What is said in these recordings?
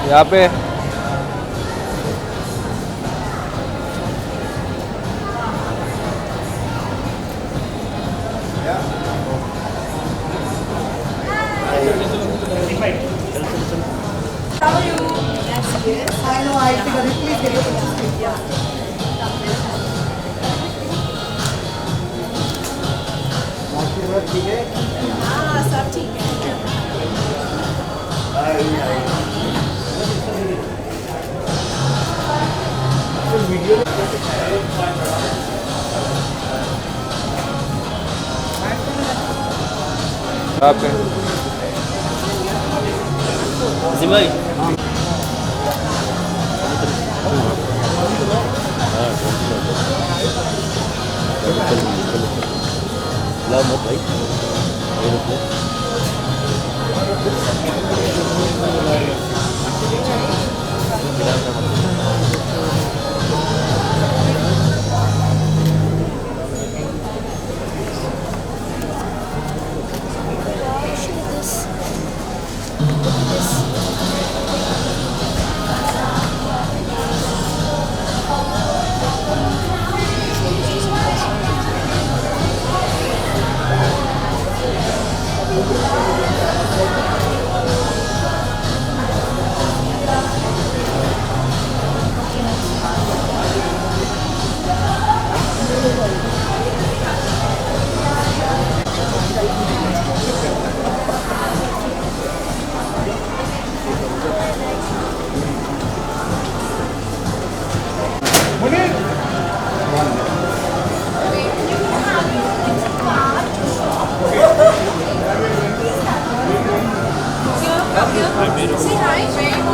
यहाँ पे How are you? Yes. I know. I figured it. Please get your pictures quick. Yeah. ठीक है। हाँ, सब ठीक है। यहाँ पे जी भाई ला मत भाई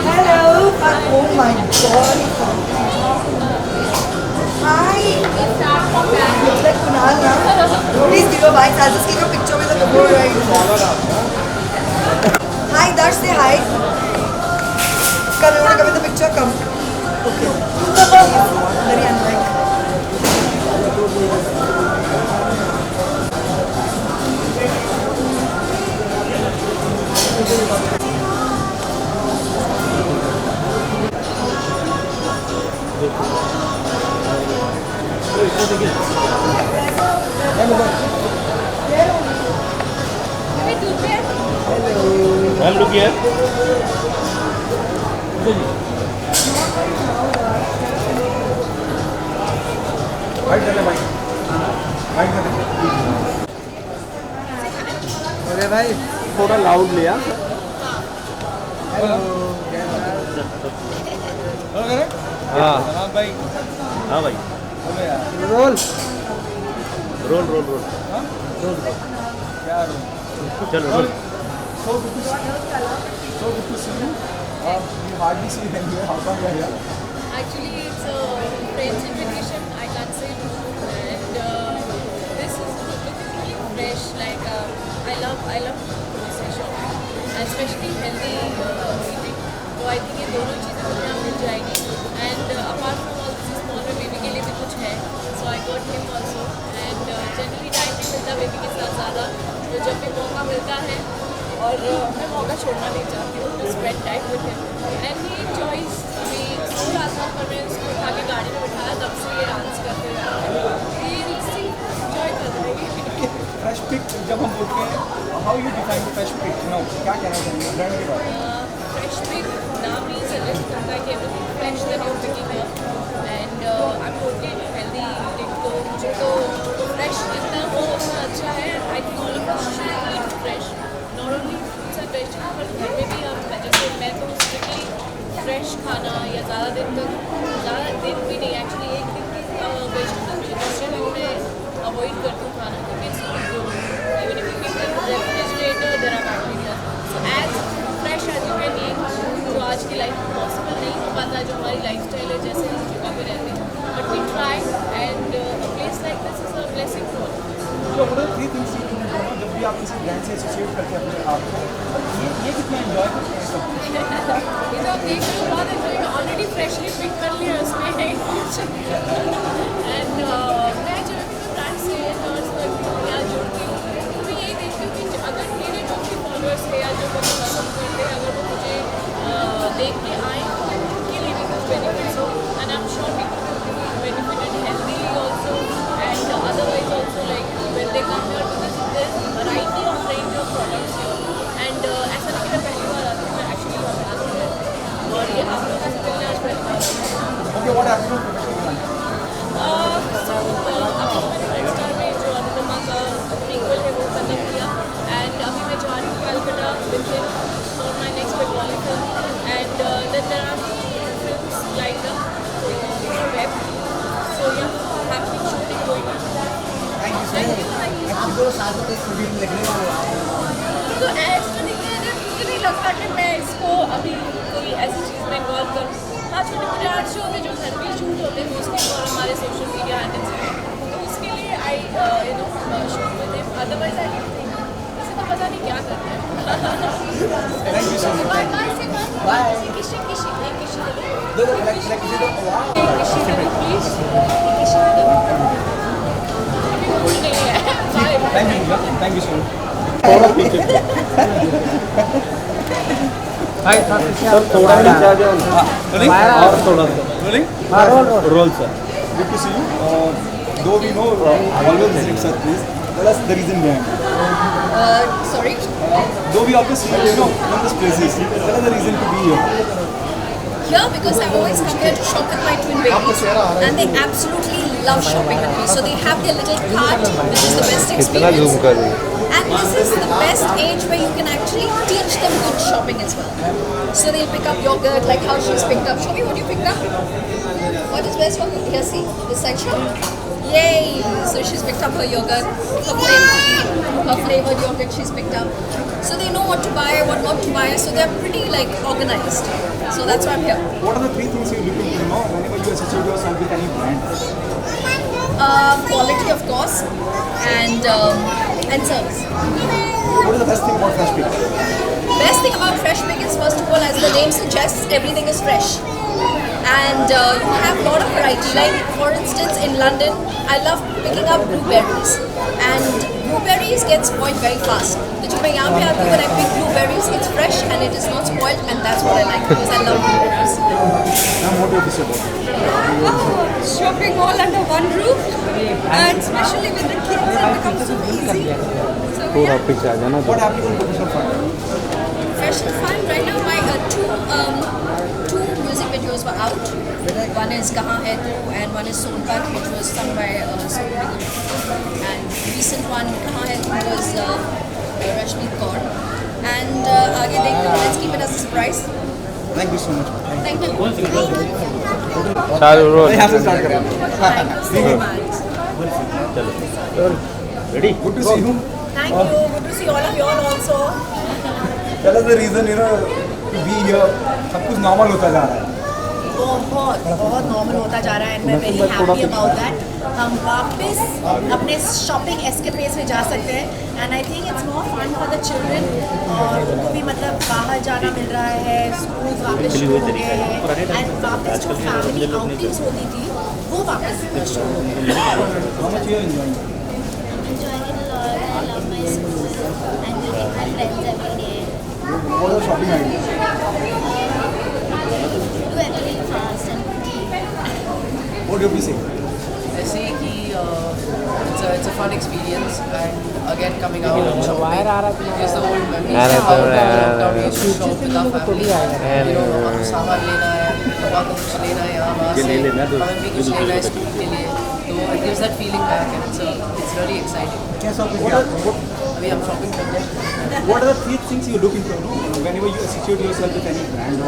Hello. Oh my God. Hi. Looks like Kunal now. Please give a bye. I'll just take a picture with the couple right. Hi, Darsh. Say hi. Come, you want to come in the picture? Come. Okay. Very unlike. Ma'am look here अरे भाई थोड़ा loud लिया। हाँ भाई हाँ भाई role role role role क्या role चलो role So good to see you. You hardly see them here. How come you are here? Actually, it's a friend's invitation. I can't say no. And this is looking really fresh. Like I love grocery shopping, and especially healthy eating. So I think ये दोनों चीज़ें मुझे यहाँ मिल जाएगी. And apart from all this, small में baby के लिए भी कुछ है. So I got him also. And generally time नहीं मिलता baby के साथ ज़्यादा. तो जब भी मौका मिलता है और मैं मौका छोड़ना नहीं चाहती हूँ to spend time with him and he enjoys अभी सो रहा था पर मैं उसको उठा के गाड़ी में बिठाया तब से ये डांस करते हुए एंजॉय कर रहे हैं। Fresh pick जब हम बोलते हैं, how you define fresh pick? No, क्या कहना चाहिए ब्रांड के बारे में? Fresh pick नाम ही सजेस्ट करता है कि everything fresh that you're picking up and I'm totally healthy eating तो मुझे तो fresh जितना हो उतना अच्छा है. I think all of us should eat fresh. Not only fruits and vegetables but घर में भी हम जैसे मैं तो स्ट्रिक्टली फ्रेश खाना या ज़्यादा दिन भी नहीं एक्चुअली एक दिन की वेजिटेबल दूसरे दिन में अवॉइड करती हूँ खाना क्योंकि it's not good even if you keep in refrigerator there are bacteria so as fresh as you can eat जो आज की लाइफ में पॉसिबल नहीं हो पाता जो हमारी लाइफ स्टाइल है जैसे हम जगह पे रहते हैं but we try and a place like this is a blessing for us. So what are the 3 things you do जब भी आप किसी ब्रांड से एसोसिएट करते हैं अपने आप को ये कितना एंजॉय करते हैं सब ये तो आप देख रहे हो बहुत एंजॉय ऑलरेडी फ्रेशली पिक कर लिया उसमें एंड मैं जो तो एड्स में दिखते हैं जब मुझे नहीं लगता कि मैं इसको अभी कोई ऐसी चीज़ में इन्वॉल्व करूँ। हाँ, छोटे मोटे आर्ट शो होते हैं जो घर पे शूट होते हैं मोस्टली और हमारे सोशल मीडिया हैंडल्स पे, तो उसके लिए आई शूट में थे। अदरवाइज आई वैसे तो पता नहीं क्या करते हैं। Thank you so much. Bye bye से बाय किसी किसी एक किसी दे दो Like you did. Wow. एक किसी दे दो प्लीज एक किसी दे दो अभी कुछ नहीं है bye Thank you, Pooja. Thank you so much. थोड़ा पीछे सर थोड़ा नीचे आ जाओ ना Rolling? और थोड़ा सा Rolling? Roll sir Good to see you. Though we know always visit sir, please tell us the reason behind it. sorry Though we always see you know numerous places, tell us the reason to be here. here because I always come here to shop with my twin babies and they absolutely love shopping with me. So they have their little cart, which is the best experience. And this is the best age where you can actually teach them good shopping as well. So they'll pick up yogurt like how she's picked up. Show me what you picked up. What is best for you? Here, see this section. Yay! So she's picked up her yogurt, her flavored yogurt she's picked up. So they know what to buy, what not to buy. So they're pretty like organized. So that's why I'm here. What are the three things you look into, whenever you associate yourself with any brand? Quality, of course, and service. What is the best thing about Fresh Pick? Best thing about Fresh Pick is, first of all, as the name suggests, everything is fresh. And you have a lot of variety. Like, for instance, in London, I love picking up blueberries. And blueberries get spoiled very fast. So when I pick blueberries, it's fresh and it is not spoiled, and that's what I like because I love blueberries. Now, what do you say about it? Shopping all under one roof, and especially with the kids, it becomes so easy. So थोड़ा yeah. पीछे आ जाना What happened to professional fund? Fresh and Fun, right now my two music videos were out. One is Kahan Hai Tu and one is Sonpat, which was sung by Sonu Nigam. And recent one, Kahan Hai Tu, was Rashmi Kaur. And aage dekhte hain, let's keep it as a surprise. Thank you so much. Thank you. चालू role यहाँ से start करें. Thank you so much. चलो ready Good to see you. Thank you. Good to see all of you all also. Tell us the reason, to be here. सब कुछ normal होता जा रहा है. बहुत नॉर्मल होता जा रहा है एंड मैं वेरी हैप्पी अबाउट दैट. हम वापस अपने शॉपिंग एस्केपेज में जा सकते हैं and I think it's more fun for the children. और उनको भी मतलब बाहर जाना मिल रहा है, स्कूल वापस शुरू हो गए हैं एंड वापस जो फैमिली आउटिंग्स होती थी वो वापस शुरू हो गई. How much you are enjoying? Enjoying it a lot. I love my school and meeting my friends every day. What are the shopping ideas? Do everything fast and quickly. What do you say? I say कि it's a fun experience and again coming out and shopping is the old memories. How lockdown we used to shop with our family. सामान लेना है, पापा को कुछ लेना है यहाँ वहाँ से, हमें भी कुछ लेना है स्कूल के लिए, तो it gives that feeling back and it's really exciting. अभी हम shopping कर रहे हैं. What are the three things you look into, whenever you associate yourself with any brand?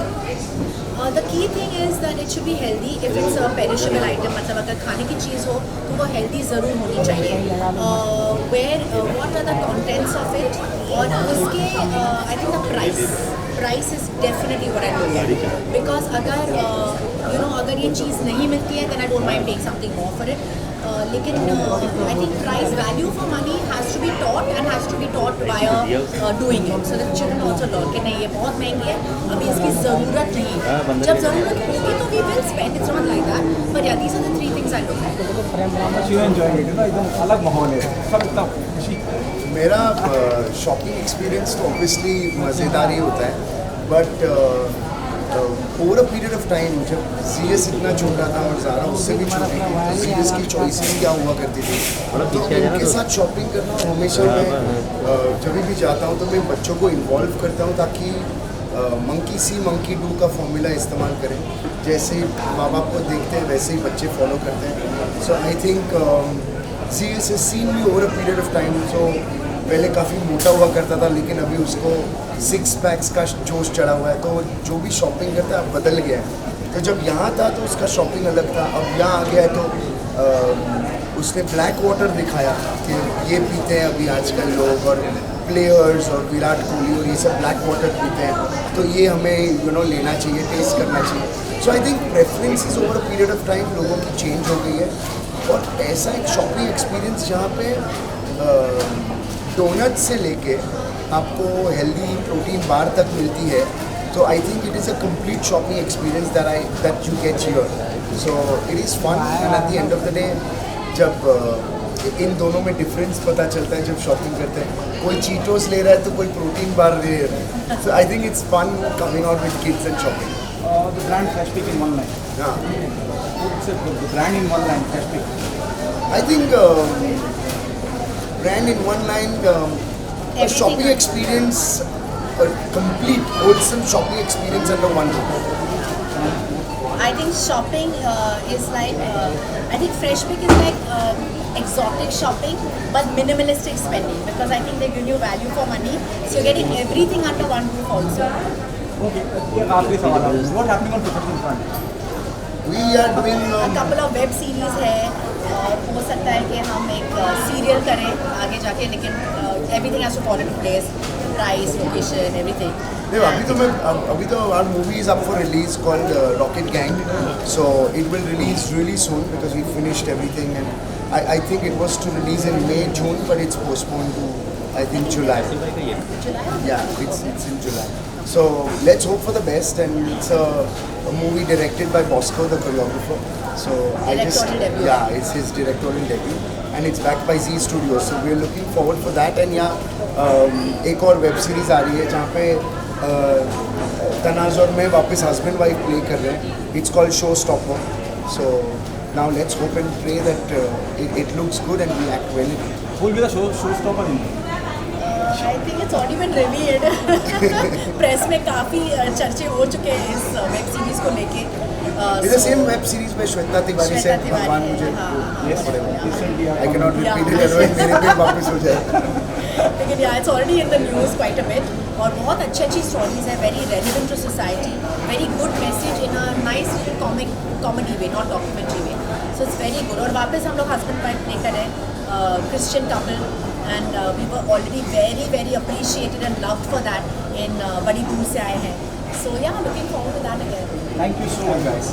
The key thing is that it should be healthy. If it's a perishable item, मतलब अगर खाने की चीज़ हो तो वो healthy ज़रूर होनी चाहिए. What are the contents of it? और उसके I think the price is definitely what I look at. Because अगर अगर ये चीज़ नहीं मिलती है then I don't mind paying something more for it. लेकिन I think price value for money has to be taught and has to be taught via doing it. So that children also learn कि नहीं ये बहुत महंगी है, अभी इसकी ज़रूरत नहीं है. जब ज़रूरत होगी तो we will spend. It's not like that. But yeah, these are the three things I look at. How much you are enjoying it? एकदम अलग माहौल है. सब इतना खुशी. मेरा शॉपिंग एक्सपीरियंस तो ऑब्वियसली मज़ेदार ही होता है, but over a period of time जब सीएस इतना छोटा था और ज़ारा उससे भी छोटी थी, तो सीएस की चॉइसेस क्या हुआ करती थी, तो उनके साथ शॉपिंग करना हमेशा मैं जब भी जाता हूँ तो मैं बच्चों को इन्वॉल्व करता हूँ ताकि मंकी सी मंकी डू का फॉर्मूला इस्तेमाल करें. जैसे माँ बाप को देखते हैं वैसे ही बच्चे फॉलो करते हैं. So I think CS is seen me over a period of time. सो पहले काफ़ी मोटा हुआ करता था लेकिन अभी उसको 6 पैक्स का जोश चढ़ा हुआ है, तो जो भी शॉपिंग करता है अब बदल गया है. तो जब यहाँ था तो उसका शॉपिंग अलग था, अब यहाँ आ गया है तो उसने ब्लैक वाटर दिखाया कि ये पीते हैं अभी आजकल लोग, और प्लेयर्स और विराट कोहली और ये सब ब्लैक वाटर पीते हैं, तो ये हमें लेना चाहिए, टेस्ट करना चाहिए. So I think preferences over a period of time लोगों की चेंज हो गई है. और ऐसा एक शॉपिंग एक्सपीरियंस जहाँ पे डोनट से लेके आपको हेल्दी प्रोटीन बार तक मिलती है, तो I think it is a complete shopping experience that you get here. So it is fun, and at the end of the day जब इन दोनों में डिफरेंस पता चलता है जब शॉपिंग करते हैं, कोई चीटोस ले रहा है तो कोई प्रोटीन बार ले रहा है. So I think it's fun coming out with kids and shopping. The brand Fresh Pick in one line. हाँ, What's the brand in one line, Fresh Pick? I think brand in one line, a shopping experience, a complete wholesome shopping experience under one roof. I think shopping is like, I think Fresh Pick is like exotic shopping but minimalistic spending, because I think they give you value for money, so you're getting everything under one roof also. Okay. एक आखिरी सवाल है. What happening on professional front? We are doing A couple of web series है, और हो सकता है कि हम एक सीरियल करें आगे जाके, लेकिन everything has to fall into place, price, location, everything. देखो, अभी तो our movie is up for release called Rocket Gang, so it will release really soon because we finished everything, and I think it was to release in May, June, but it's postponed to I think July. Yeah, it's in July. So let's hope for the best, and it's a movie directed by Bosco, the choreographer. So Directorial debut. yeah, it's his directorial debut, and it's backed by Z Studios. So we're looking forward for that. And एक और web series आ रही है जहाँ पे तनाज़ और मैं वापस husband wife play कर रहे हैं. It's called Showstopper. So now let's hope and pray that it looks good and we act well in it. Who will be the showstopper in it? I think it's already been revealed. Press में काफ़ी चर्चे हो चुके हैं इस web series को लेके. It's the same web series में श्वेता तिवारी से भगवान मुझे I cannot repeat it otherwise मेरे पे वापस हो जाए. लेकिन it's already in the news quite a bit, और बहुत अच्छी स्टोरीज है, very relevant to society, very good message in a nice little comedy way, not documentary way. So it's very good. और वापस हम लोग husband wife प्ले कर रहे हैं, Christian couple, and we were already very appreciated and loved for that in बड़ी दूर से आए हैं. So yeah, looking forward to that again. Thank you so much, guys.